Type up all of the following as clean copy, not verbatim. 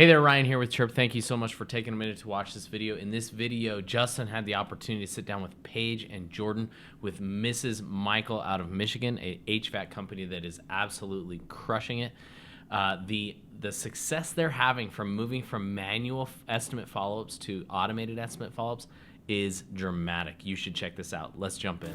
Hey there, Ryan here with Chiirp. Thank you so much for taking a minute to watch this video. In this video, Justin had the opportunity to sit down with Paige and Jordan with Mrs. Michael out of Michigan, a HVAC company that is absolutely crushing it. The success they're having from moving from manual estimate follow-ups to automated estimate follow-ups is dramatic. You should check this out. Let's jump in.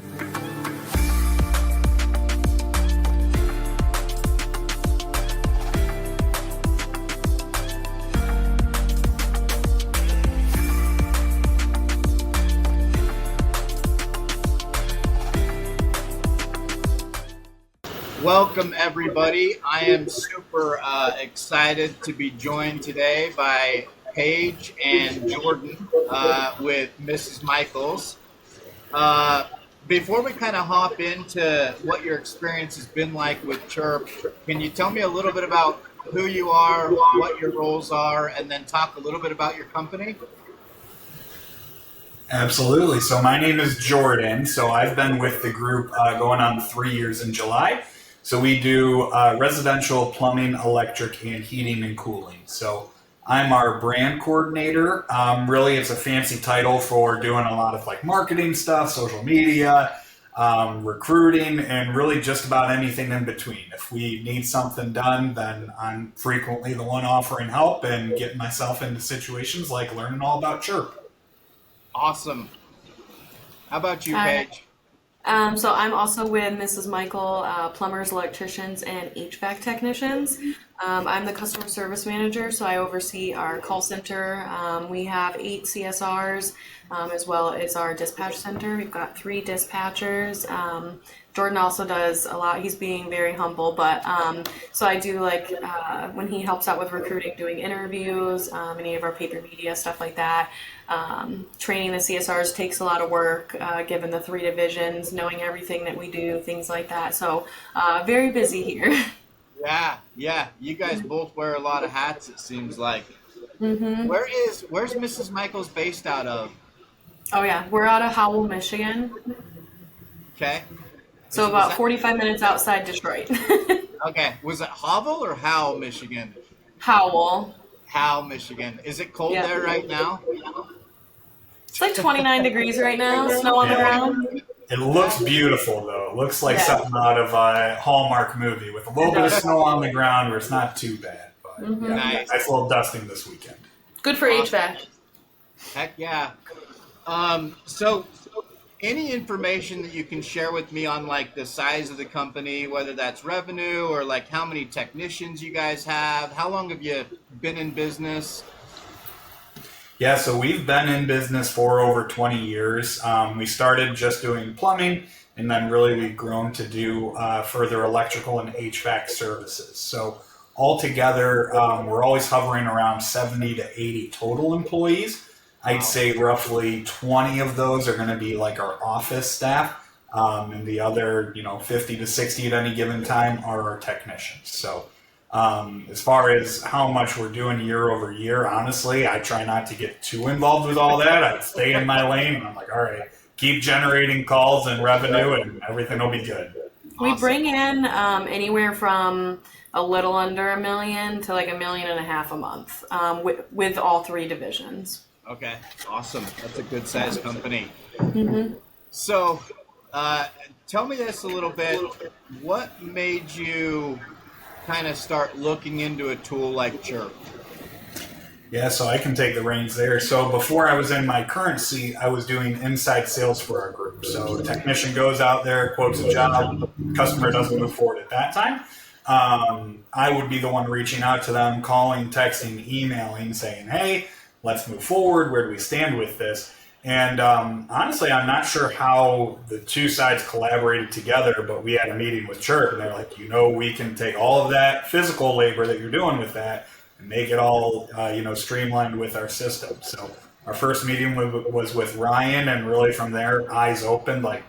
Welcome, everybody. I am super excited to be joined today by Paige and Jordan with Mrs. Michaels. Before we kind of hop into what your experience has been like with Chiirp, can you tell me a little bit about who you are, what your roles are, and then talk a little bit about your company? Absolutely. So my name is Jordan. So I've been with the group going on 3 years in July. So we do residential plumbing, electric, and heating and cooling. So I'm our brand coordinator. Really, it's a fancy title for doing a lot of like marketing stuff, social media, recruiting, and really just about anything in between. If we need something done, then I'm frequently the one offering help and getting myself into situations like learning all about Chiirp. Awesome. How about you, Paige? So I'm also with Mrs. Michael, plumbers, electricians, and HVAC technicians. I'm the customer service manager, so I oversee our call center. We have 8 CSRs, as well as our dispatch center. We've got 3 dispatchers. Jordan also does a lot. He's being very humble, but so I do like when he helps out with recruiting, doing interviews, any of our paper media, stuff like that. Training the CSRs takes a lot of work, given the 3 divisions, knowing everything that we do, things like that. So very busy here. Yeah. You guys both wear a lot of hats, it seems like. Mm-hmm. Where's Mrs. Michaels based out of? Oh yeah, we're out of Howell, Michigan. Okay. So about 45 minutes outside Detroit. Okay. Was it Howell or Howell, Michigan? Howell. Howell, Michigan. Is it cold there right now? It's like 29 degrees right now, snow on the ground. It looks beautiful, though. It looks like something out of a Hallmark movie with a little bit of snow on the ground where it's not too bad. But nice little dusting this weekend. Good for HVAC. Heck yeah. So any information that you can share with me on like the size of the company, whether that's revenue or like how many technicians you guys have? How long have you been in business? Yeah, so we've been in business for over 20 years. We started just doing plumbing, and then really we've grown to do further electrical and HVAC services. So altogether, we're always hovering around 70 to 80 total employees. I'd say roughly 20 of those are going to be like our office staff, and the other, 50 to 60 at any given time are our technicians. So as far as how much we're doing year over year, honestly, I try not to get too involved with all that. I stay in my lane, and I'm like, all right, keep generating calls and revenue, and everything will be good. We bring in anywhere from a little under $1 million to like $1.5 million a month with all 3 divisions. Okay, awesome. That's a good sized company. Mm-hmm. So, tell me this a little bit. What made you kind of start looking into a tool like Chiirp? Yeah, so I can take the reins there. So before I was in my current seat, I was doing inside sales for our group. So the technician goes out there, quotes a job, customer doesn't move forward at that time. I would be the one reaching out to them, calling, texting, emailing, saying, hey, let's move forward. Where do we stand with this? And honestly, I'm not sure how the 2 sides collaborated together, but we had a meeting with Chiirp, and they're like, we can take all of that physical labor that you're doing with that and make it all, streamlined with our system. So our first meeting was with Ryan, and really from there, eyes opened, like,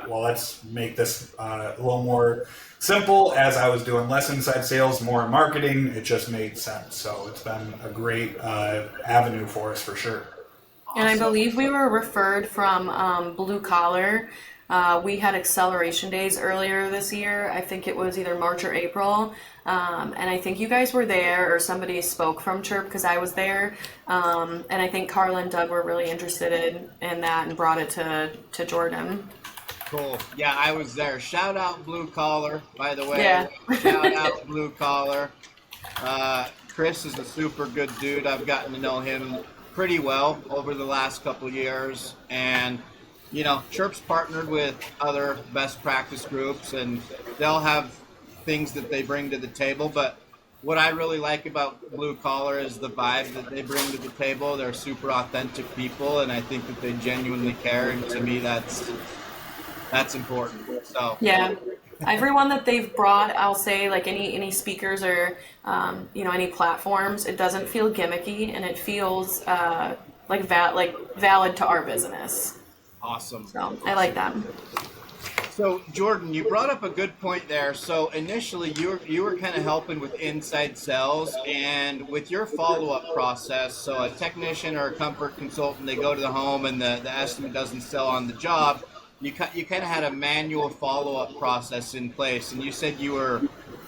let's make this a little more simple. As I was doing less inside sales, more marketing, it just made sense. So it's been a great avenue for us for sure. And I believe we were referred from Blue Collar We had acceleration days earlier this year. I think it was either March or April. And I think you guys were there, or somebody spoke from Chiirp because I was there. And I think Carla and Doug were really interested in that and brought it to Jordan. Cool. Yeah, I was there. Shout out Blue Collar, by the way. Yeah. Shout out Blue Collar. Chris is a super good dude. I've gotten to know him pretty well over the last couple of years. And, you know, Chiirp's partnered with other best practice groups, and they'll have things that they bring to the table. But what I really like about Blue Collar is the vibe that they bring to the table. They're super authentic people, and I think that they genuinely care. And to me, that's important. So yeah, everyone that they've brought, I'll say, like any speakers or any platforms, it doesn't feel gimmicky, and it feels like valid to our business. Awesome. So I like that. So Jordan, you brought up a good point there. So initially you were kind of helping with inside sales, and with your follow-up process. So a technician or a comfort consultant, they go to the home and the estimate doesn't sell on the job. You kind of had a manual follow-up process in place, and you said you were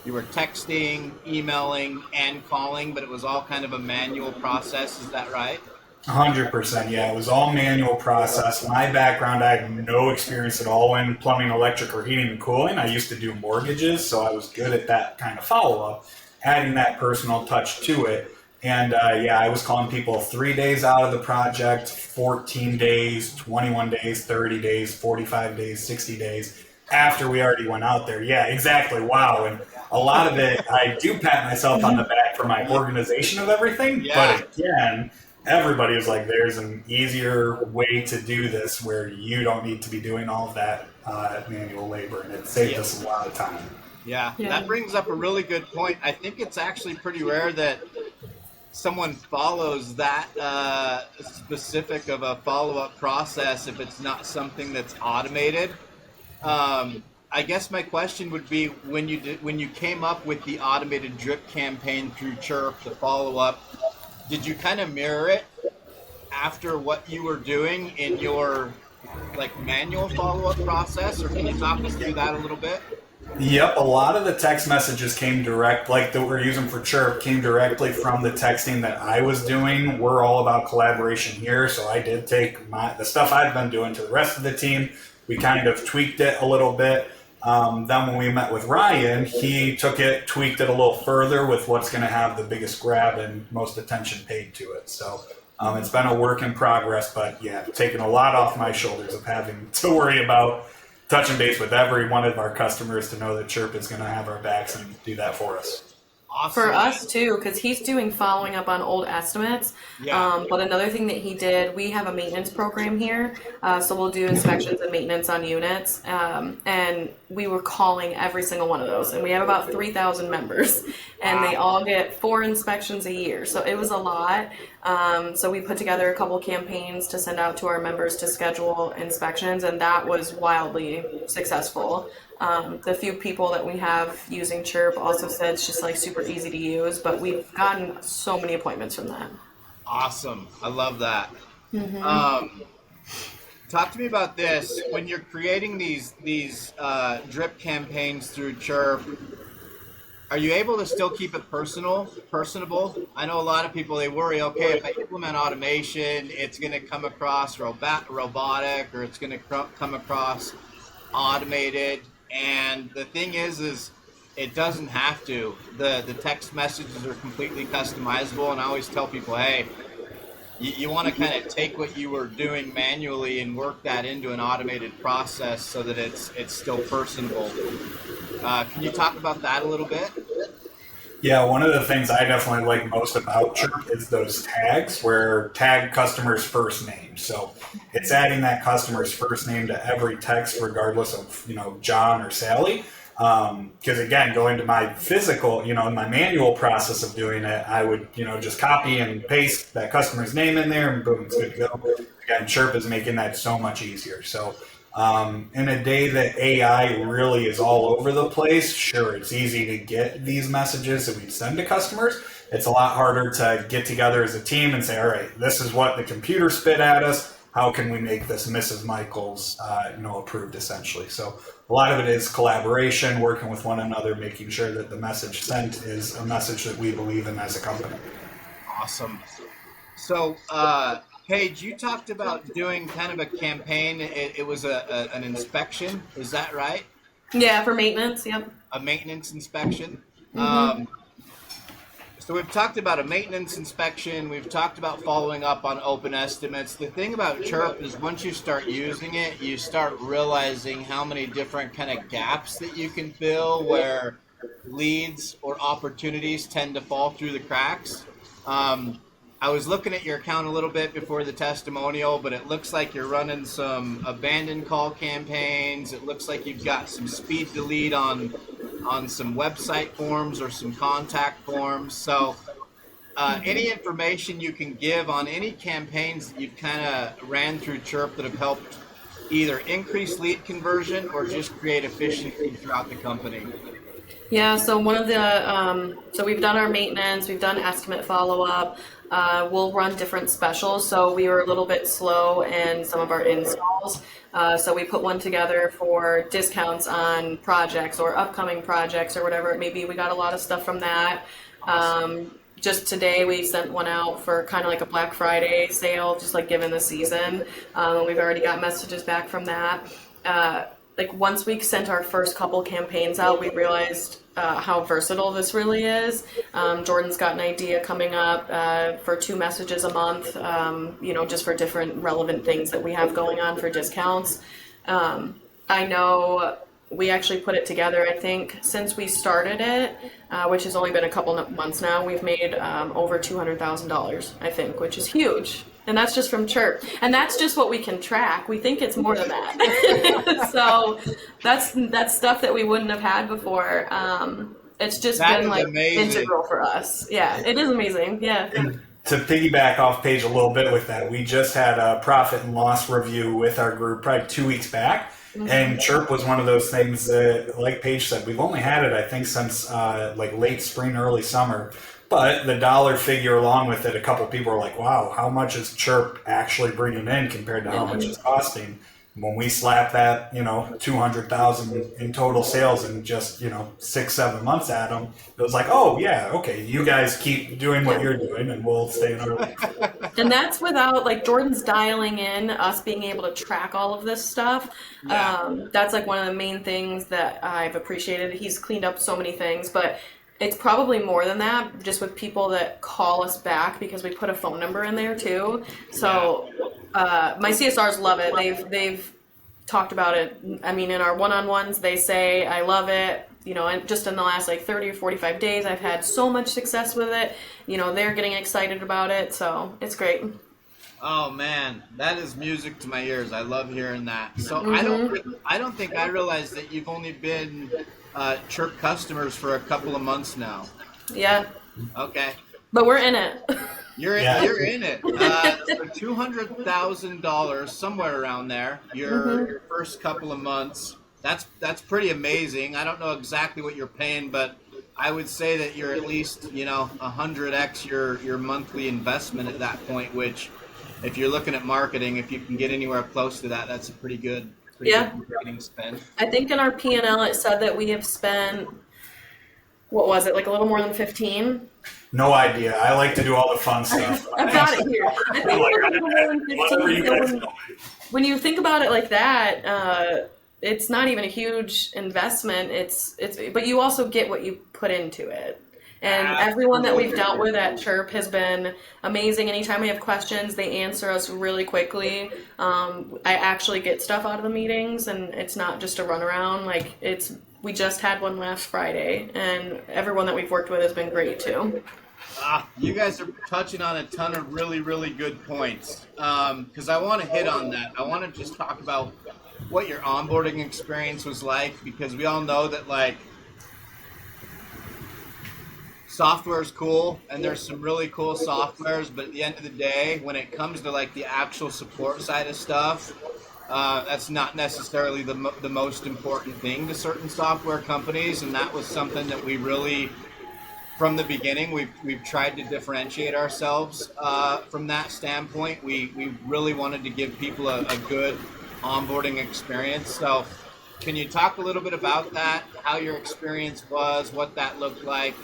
texting, emailing, and calling, but it was all kind of a manual process. Is that right? 100%. Yeah, it was all manual process. My background, I had no experience at all in plumbing, electric, or heating and cooling. I used to do mortgages, so I was good at that kind of follow-up, adding that personal touch to it. And I was calling people 3 days out of the project, 14 days, 21 days, 30 days, 45 days, 60 days after we already went out there. Yeah, exactly. Wow. And a lot of it, I do pat myself on the back for my organization of everything. Yeah. But again, everybody was like, there's an easier way to do this where you don't need to be doing all of that manual labor. And it saved us a lot of time. Yeah, that brings up a really good point. I think it's actually pretty rare that someone follows that specific of a follow-up process if it's not something that's automated. I guess my question would be, when you came up with the automated drip campaign through Chiirp, the follow-up, did you kind of mirror it after what you were doing in your manual follow-up process, or can you talk us through that a little bit? Yep, a lot of the text messages came direct, that we're using for Chiirp, came directly from the texting that I was doing. We're all about collaboration here, so I did take the stuff I've been doing to the rest of the team. We kind of tweaked it a little bit. Then when we met with Ryan, he took it, tweaked it a little further with what's going to have the biggest grab and most attention paid to it. So it's been a work in progress, but yeah, taken a lot off my shoulders of having to worry about touching base with every one of our customers to know that Chiirp is going to have our backs and do that for us. Awesome. For us too, because he's doing following up on old estimates. Yeah. But another thing that he did, we have a maintenance program here, so we'll do inspections and maintenance on units, and we were calling every single one of those, and we have about 3,000 members, and they all get 4 inspections a year, so it was a lot. So we put together a couple campaigns to send out to our members to schedule inspections, and that was wildly successful. The few people that we have using Chiirp also said it's just super easy to use, but we've gotten so many appointments from that. Awesome. I love that. Mm-hmm. Talk to me about this. When you're creating these drip campaigns through Chiirp, are you able to still keep it personable? I know a lot of people, they worry, okay, if I implement automation, it's going to come across robotic, or it's going to come across automated. And the thing is it doesn't have to. The text messages are completely customizable, and I always tell people, hey, you want to kind of take what you were doing manually and work that into an automated process so that it's still personable. Can you talk about that a little bit? Yeah, one of the things I definitely like most about Chiirp is those tags where tag customer's first name. So it's adding that customer's first name to every text regardless of, John or Sally. Because again, going to my physical, in my manual process of doing it, I would, just copy and paste that customer's name in there and boom, it's good to go. Again, Chiirp is making that so much easier. So in a day that AI really is all over the place, sure, it's easy to get these messages that we send to customers. It's a lot harder to get together as a team and say, all right, this is what the computer spit at us. how can we make this Mrs. Michaels, approved essentially. So a lot of it is collaboration, working with one another, making sure that the message sent is a message that we believe in as a company. Awesome. So, Paige, you talked about doing kind of a campaign. It was an inspection. Is that right? Yeah, for maintenance. Yep. A maintenance inspection. Mm-hmm. So we've talked about a maintenance inspection. We've talked about following up on open estimates. The thing about Chiirp is once you start using it, you start realizing how many different kind of gaps that you can fill where leads or opportunities tend to fall through the cracks. I was looking at your account a little bit before the testimonial, but it looks like you're running some abandoned call campaigns. It looks like you've got some speed delete on some website forms or some contact forms. So any information you can give on any campaigns that you've kind of ran through Chiirp that have helped either increase lead conversion or just create efficiency throughout the company? Yeah, so one of the, so we've done our maintenance, we've done estimate follow-up, we'll run different specials. So we were a little bit slow in some of our installs. So we put one together for discounts on projects or upcoming projects or whatever it may be. We got a lot of stuff from that. Just today we sent one out for kind of like a Black Friday sale, just like given the season. We've already got messages back from that. Like once we sent our first couple campaigns out, we realized how versatile this really is. Jordan's got an idea coming up for 2 messages a month, just for different relevant things that we have going on for discounts. I know we actually put it together, I think, since we started it, which has only been a couple months now, we've made over $200,000, I think, which is huge. And that's just from Chiirp. And that's just what we can track. We think it's more than that. So that's stuff that we wouldn't have had before. It's just been like amazing. Integral for us. Yeah, it is amazing. Yeah. And to piggyback off Paige a little bit with that, we just had a profit and loss review with our group probably 2 weeks back. Mm-hmm. And Chiirp was one of those things that, like Paige said, we've only had it, I think, since like late spring, early summer. But the dollar figure along with it, a couple people were like, wow, how much is Chiirp actually bringing in compared to how much it's costing? When we slap that, 200,000 in total sales in just, 6-7 months at them, it was like, oh yeah, okay, you guys keep doing what you're doing and we'll stay in our lane. And that's without, like, Jordan's dialing in us being able to track all of this stuff. Yeah. That's like one of the main things that I've appreciated. He's cleaned up so many things, but it's probably more than that, just with people that call us back because we put a phone number in there too. So my CSRs love it. They've talked about it. I mean, in our one-on-ones, they say, I love it. And just in the last 30 or 45 days, I've had so much success with it. They're getting excited about it. So it's great. Oh man, that is music to my ears. I love hearing that. So I don't think I realized that you've only been Chiirp customers for a couple of months now. Yeah. Okay. But we're in it. You're in it. For $200,000, somewhere around there. Your first couple of months. That's pretty amazing. I don't know exactly what you're paying, but I would say that you're at least 100x your monthly investment at that point. Which, if you're looking at marketing, if you can get anywhere close to that, that's a pretty good. Marketing spend. I think in our P&L it said that we have spent, what was it, like a little more than 15? No idea. I like to do all the fun stuff. I've got it here. I think it's a little more than 15. So when you think about it like that, it's not even a huge investment. But you also get what you put into it. And everyone that we've dealt with at Chiirp has been amazing. Anytime we have questions, they answer us really quickly. I actually get stuff out of the meetings, and it's not just a runaround. We just had one last Friday, and everyone that we've worked with has been great too. You guys are touching on a ton of really, really good points. Because I want to hit on that. I want to just talk about what your onboarding experience was like, because we all know that software is cool, and there's some really cool softwares, but at the end of the day, when it comes to the actual support side of stuff, that's not necessarily the most important thing to certain software companies, and that was something that we really from the beginning, we've tried to differentiate ourselves from that standpoint. We really wanted to give people a good onboarding experience. So, can you talk a little bit about that? How your experience was, what that looked like?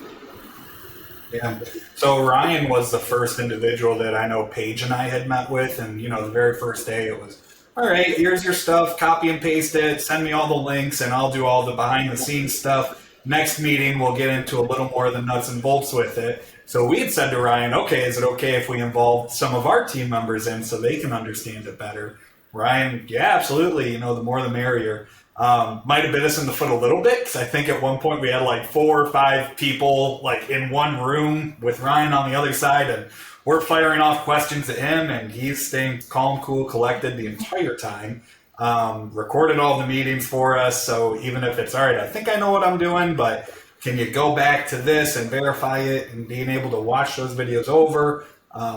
Yeah. So Ryan was the first individual that I know Paige and I had met with, and the very first day it was, all right, here's your stuff, copy and paste it, send me all the links, and I'll do all the behind the scenes stuff. Next meeting, we'll get into a little more of the nuts and bolts with it. So we had said to Ryan, okay, is it okay if we involve some of our team members in so they can understand it better? Ryan, yeah, absolutely. The more the merrier. Might have bit us in the foot a little bit, because I think at one point we had like 4 or 5 people like in one room with Ryan on the other side, and we're firing off questions at him, and he's staying calm, cool, collected the entire time. Recorded all the meetings for us, so even if it's all right, I think I know what I'm doing, but can you go back to this and verify it, and being able to watch those videos over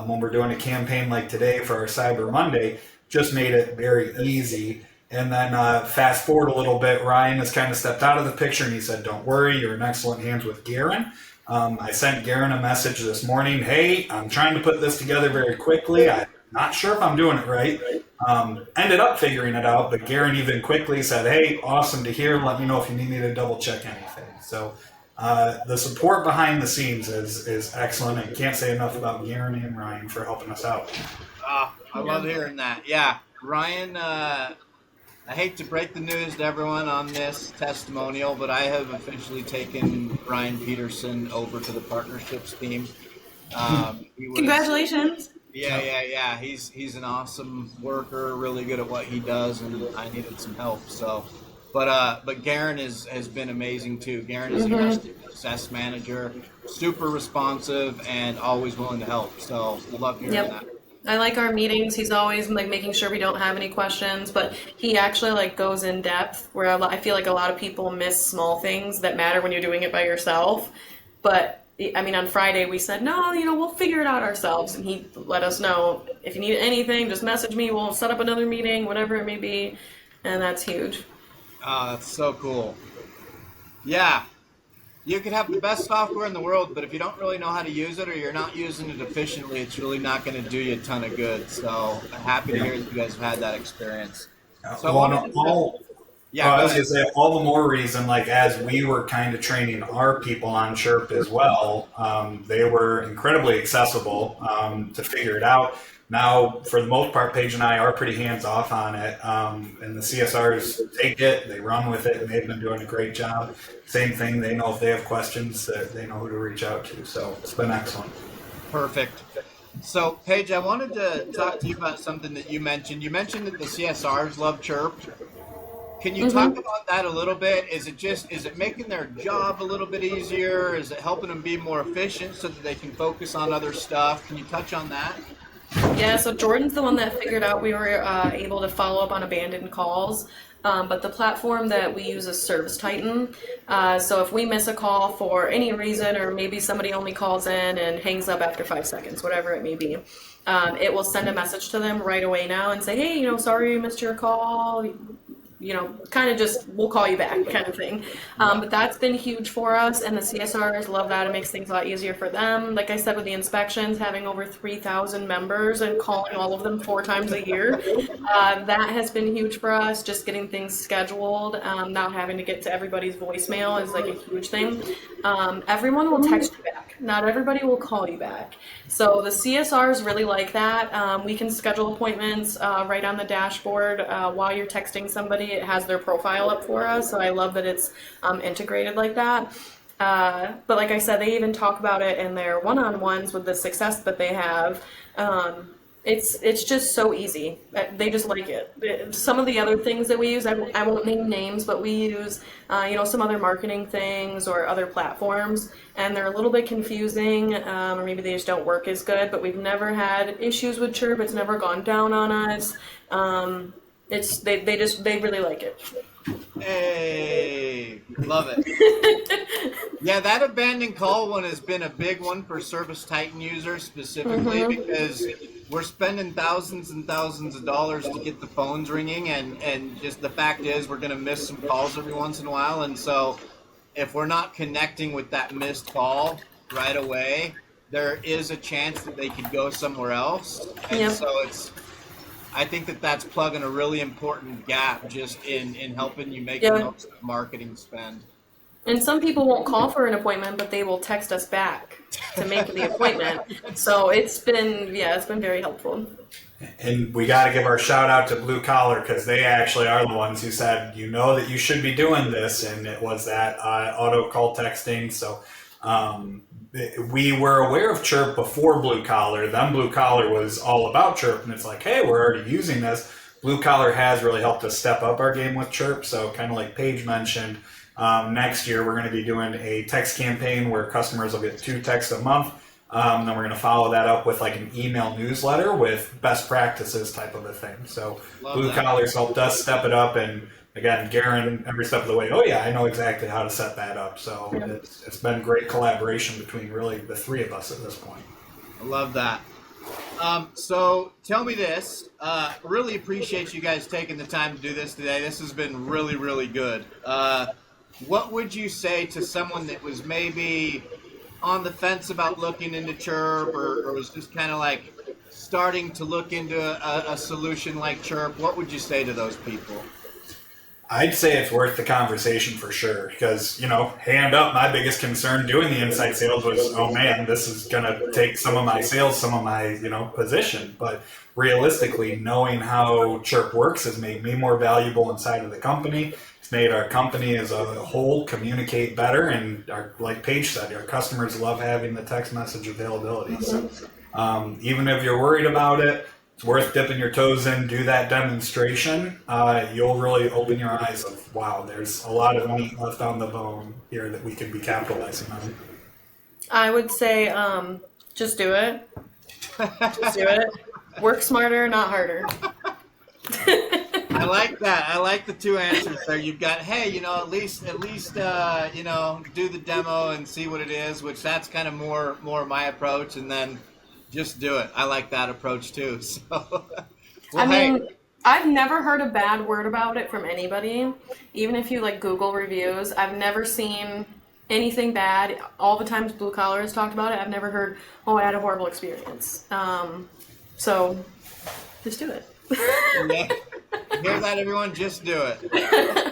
when we're doing a campaign like today for our Cyber Monday just made it very easy. And then fast forward a little bit, Ryan has kind of stepped out of the picture, and he said, don't worry, you're in excellent hands with Garen. I sent Garen a message this morning, hey, I'm trying to put this together very quickly. I'm not sure if I'm doing it right. Ended up figuring it out, but Garen even quickly said, hey, awesome to hear. Let me know if you need me to double check anything. So the support behind the scenes is excellent. I can't say enough about Garen and Ryan for helping us out. I love hearing that. Yeah, Ryan, I hate to break the news to everyone on this testimonial, but I have officially taken Ryan Peterson over to the partnerships team. Congratulations. Yeah. He's an awesome worker, really good at what he does, and I needed some help. So, but Garen has been amazing too. Garen is a customer success manager, super responsive, and always willing to help. So, I love hearing that. I like our meetings. He's always like making sure we don't have any questions, but he actually like goes in depth, where I feel like a lot of people miss small things that matter when you're doing it by yourself. But I mean, on Friday we said, no, we'll figure it out ourselves. And he let us know, if you need anything, just message me. We'll set up another meeting, whatever it may be. And that's huge. Oh, that's so cool. Yeah. You can have the best software in the world, but if you don't really know how to use it, or you're not using it efficiently, it's really not going to do you a ton of good. So I'm happy to hear that you guys have had that experience. So I was going to say, all the more reason, like as we were kind of training our people on Chiirp as well, they were incredibly accessible to figure it out. Now, for the most part, Paige and I are pretty hands-off on it, and the CSRs take it, they run with it, and they've been doing a great job. Same thing, they know if they have questions, they know who to reach out to, so it's been excellent. Perfect. So, Paige, I wanted to talk to you about something that you mentioned. You mentioned that the CSRs love Chiirp. Can you talk about that a little bit? Is it making their job a little bit easier? Is it helping them be more efficient so that they can focus on other stuff? Can you touch on that? Yeah, so Jordan's the one that figured out we were able to follow up on abandoned calls. But the platform that we use is Service Titan. So if we miss a call for any reason, or maybe somebody only calls in and hangs up after 5 seconds, whatever it may be, it will send a message to them right away now and say, hey, sorry we missed your call. Kind of just, we'll call you back kind of thing. But that's been huge for us, and the CSRs love that. It makes things a lot easier for them. Like I said, with the inspections, having over 3,000 members and calling all of them 4 times a year, that has been huge for us. Just getting things scheduled, not having to get to everybody's voicemail is like a huge thing. Everyone will text you back. Not everybody will call you back. So the CSRs really like that. We can schedule appointments right on the dashboard while you're texting somebody. It has their profile up for us, so I love that it's integrated like that. But like I said, they even talk about it in their one-on-ones with the success that they have. It's just so easy. They just like it. Some of the other things that we use, I won't name names, but we use some other marketing things or other platforms, and they're a little bit confusing, or maybe they just don't work as good. But we've never had issues with Chiirp. It's never gone down on us. They really like it. Hey, love it. Yeah, that abandoned call one has been a big one for Service Titan users specifically, because we're spending thousands and thousands of dollars to get the phones ringing, and just the fact is we're going to miss some calls every once in a while, and so if we're not connecting with that missed call, right away, there is a chance that they could go somewhere else. And Yep. so I think that's plugging a really important gap just in helping you make the most of marketing spend. And some people won't call for an appointment, but they will text us back to make the appointment. So it's been very helpful. And we got to give our shout out to Blue Collar, because they actually are the ones who said, you know, that you should be doing this. And it was that auto call texting. So we were aware of Chiirp before Blue Collar. Then Blue Collar was all about Chiirp. And it's like, hey, we're already using this. Blue Collar has really helped us step up our game with Chiirp. So kind of like Paige mentioned, next year we're going to be doing a text campaign where customers will get 2 texts a month. Then we're going to follow that up with like an email newsletter with best practices type of a thing. So Blue Collars helped us step it up, and again, Garen every step of the way, oh yeah, I know exactly how to set that up. So it's been great collaboration between really the 3 of us at this point. I love that. So tell me this, really appreciate you guys taking the time to do this today. This has been really, really good. What would you say to someone that was maybe on the fence about looking into Chiirp, or was just kind of like starting to look into a solution like Chiirp? What would you say to those people? I'd say it's worth the conversation for sure, because, you know, hand up, my biggest concern doing the inside sales was, oh man, this is going to take some of my sales, some of my, you know, position. But realistically, knowing how Chiirp works has made me more valuable inside of the company. It's made our company as a whole communicate better. And like Paige said, our customers love having the text message availability. So even if you're worried about it, it's worth dipping your toes in, do that demonstration. You'll really open your eyes of, wow, there's a lot of meat left on the bone here that we could be capitalizing on. I would say just do it. Just do it. Work smarter, not harder. I like that. I like the 2 answers there. You've got, hey, you know, at least, you know, do the demo and see what it is, which that's kind of more my approach, and then just do it. I like that approach too. So, well, I mean, I've never heard a bad word about it from anybody. Even if you like Google reviews, I've never seen anything bad. All the times Blue Collar has talked about it, I've never heard, oh, I had a horrible experience. So just do it. Yeah. Hear that, everyone? Just do it.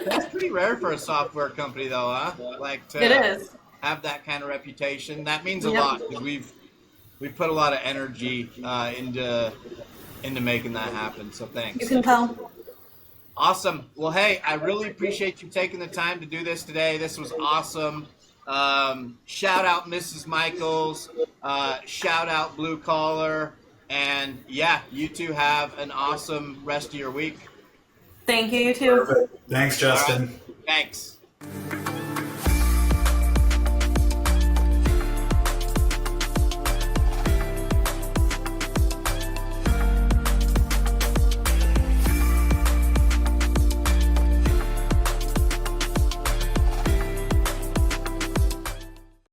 That's pretty rare for a software company, though, huh? Like to It is. have that kind of reputation. That means a lot, because we've put a lot of energy into making that happen. So thanks. You can tell. Awesome. Well, hey, I really appreciate you taking the time to do this today. This was awesome. Shout out Mrs. Michaels. Shout out Blue Collar. And yeah, you two have an awesome rest of your week. Thank you, you too. Perfect. Thanks, Justin. All right. Thanks.